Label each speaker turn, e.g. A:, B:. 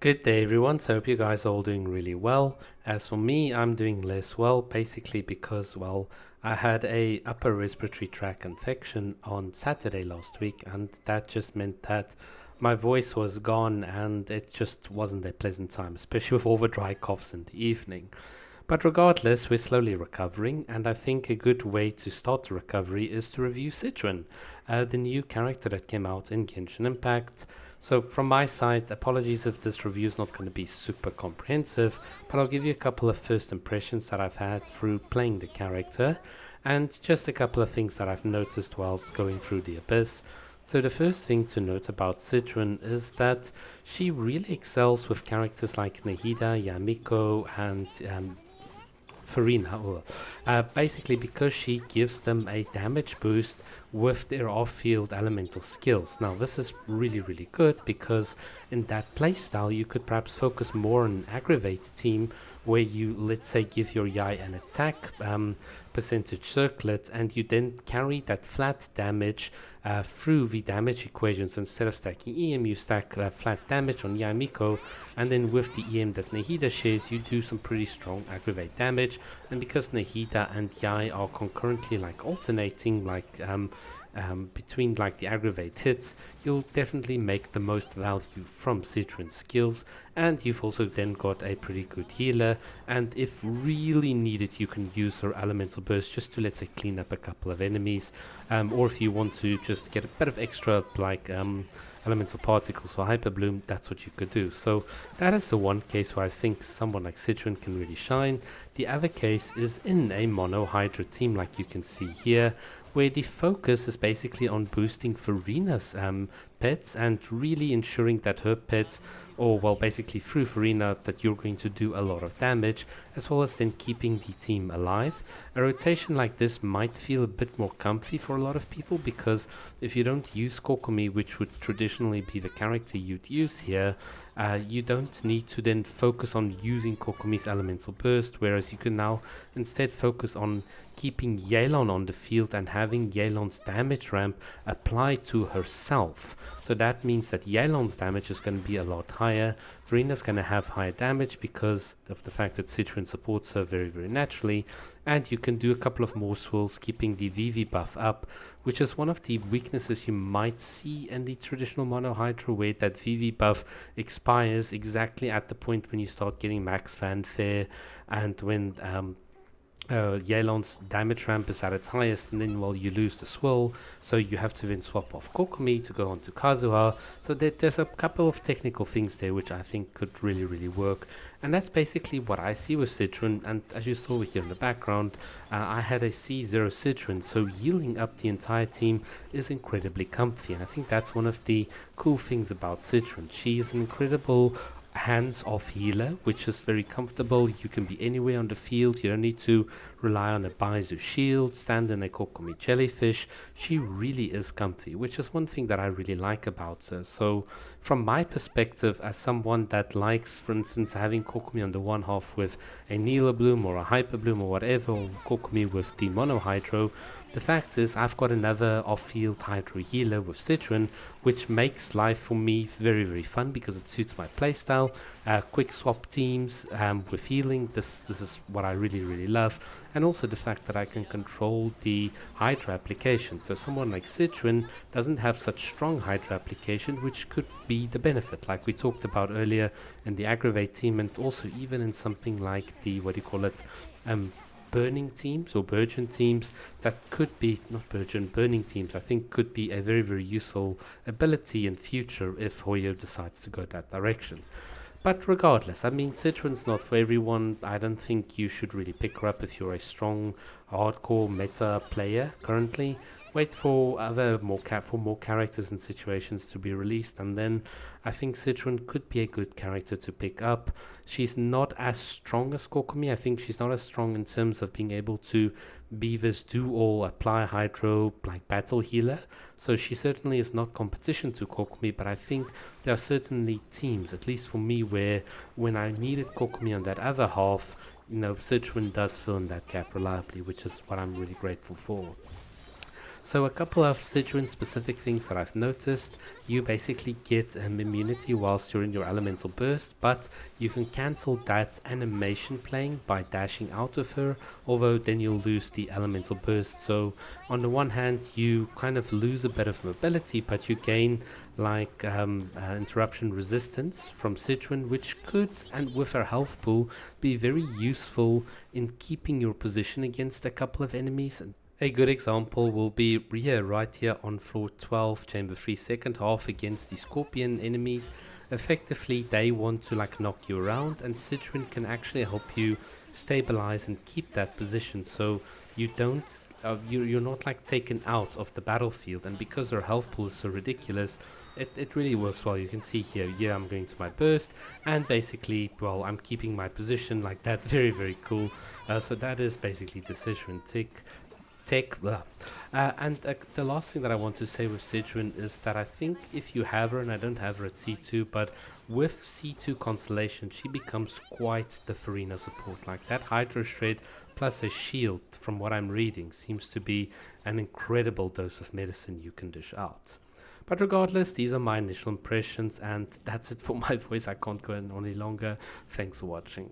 A: Good day, everyone. So, hope you guys are all doing really well. As for me, I'm doing less well, basically because, well, I had a upper respiratory tract infection on Saturday last week, and that just meant that my voice was gone, and it just wasn't a pleasant time, especially with all the dry coughs in the evening. But regardless, we're slowly recovering, and I think a good way to start the recovery is to review Sigewinne, the new character that came out in Genshin Impact. So, from my side, apologies if this review is not going to be super comprehensive, but I'll give you a couple of first impressions that I've had through playing the character, and just a couple of things that I've noticed whilst going through the Abyss. So the first thing to note about Sigewinne is that she really excels with characters like Nahida, Yamiko, and Farina, basically because she gives them a damage boost with their off-field elemental skills. Now this is really good because in that playstyle you could perhaps focus more on an aggravate team where you, let's say, give your Yai an attack percentage circlet and you then carry that flat damage through the damage equation. So instead of stacking EM, you stack flat damage on Yamiko, and then with the EM that Nahida shares, you do some pretty strong aggravate damage. And because Nahida and Yai are concurrently like alternating, like between like the aggravate hits, you'll definitely make the most value from Sigewinne's skills, and you've also then got a pretty good healer, and if really needed you can use her elemental burst just to, let's say, clean up a couple of enemies, or if you want to just get a bit of extra like elemental particles or hyper bloom, that's what you could do. So that is the one case where I think someone like Sigewinne can really shine. The other case is in a mono Hydra team, like you can see here, where the focus is basically on boosting Farina's pets and really ensuring that her pets, or well, basically through Farina, that you're going to do a lot of damage, as well as then keeping the team alive. A rotation like this might feel a bit more comfy for a lot of people, because if you don't use Kokomi, which would traditionally be the character you'd use here, you don't need to then focus on using Kokomi's elemental burst, whereas you can now instead focus on keeping Yelan on the field and having Yelan's damage ramp apply to herself. So that means that Yelan's damage is going to be a lot higher. Verina's going to have higher damage because of the fact that Sigewinne supports her very naturally, and you can do a couple of more swirls keeping the VV buff up, which is one of the weaknesses you might see in the traditional mono Hydra, where that VV buff expires exactly at the point when you start getting max fanfare and when Yelan's damage ramp is at its highest, and then, well, you lose the swirl, so you have to then swap off Kokomi to go on to Kazuha. So there's a couple of technical things there which I think could really work, and that's basically what I see with Sigewinne. And as you saw here in the background, I had a C0 Sigewinne, so healing up the entire team is incredibly comfy, and I think that's one of the cool things about Sigewinne. She is an incredible hands-off healer, which is very comfortable. You can be anywhere on the field. You don't need to rely on a Baizu shield, stand in a Kokomi jellyfish. She really is comfy, which is one thing that I really like about her. So from my perspective, as someone that likes, for instance, having Kokomi on the one half with a Neela Bloom or a Hyper Bloom or whatever, or Kokomi with the Mono Hydro, the fact is I've got another off-field Hydro healer with Sigewinne, which makes life for me very fun because it suits my playstyle. Quick swap teams with healing, this is what I really love, and also the fact that I can control the Hydra application. So someone like Sigewinne doesn't have such strong Hydra application, which could be the benefit, like we talked about earlier in the Aggravate team, and also even in something like the, what do you call it, burning teams or burgeon teams. That could be, not burgeon, burning teams, I think could be a very useful ability in future if Hoyo decides to go that direction. But regardless, I mean, Sigewinne's not for everyone. I don't think you should really pick her up if you're a strong, hardcore meta player currently. Wait for more characters and situations to be released, and then I think Sigewinne could be a good character to pick up. She's not as strong as Kokomi. I think she's not as strong in terms of being able to be this do-all, apply hydro, like battle healer. So she certainly is not competition to Kokomi, but I think there are certainly teams, at least for me, where when I needed Kokomi on that other half, Sigewinne does fill in that gap reliably, which is what I'm really grateful for. So a couple of Sigewinne specific things that I've noticed: you basically get immunity whilst you're in your elemental burst, but you can cancel that animation playing by dashing out of her, although then you'll lose the elemental burst. So on the one hand you kind of lose a bit of mobility, but you gain like interruption resistance from Sigewinne, which could, and with her health pool, be very useful in keeping your position against a couple of enemies. A good example will be here, right here on floor 12, chamber 3, second half against the scorpion enemies. Effectively, they want to like knock you around, and Sigewinne can actually help you stabilize and keep that position, so you don't, you're not like taken out of the battlefield. And because her health pool is so ridiculous, it really works well. You can see here, yeah, I'm going to my burst, and basically, well, I'm keeping my position like that. Very, very cool. So that is basically the Sigewinne and the last thing that I want to say with Sigewinne is that I think if you have her, and I don't have her at C2, but with C2 Constellation, she becomes quite the Farina support. Like that Hydro Shred plus a shield, from what I'm reading, seems to be an incredible dose of medicine you can dish out. But regardless, these are my initial impressions, and that's it for my voice. I can't go on any longer. Thanks for watching.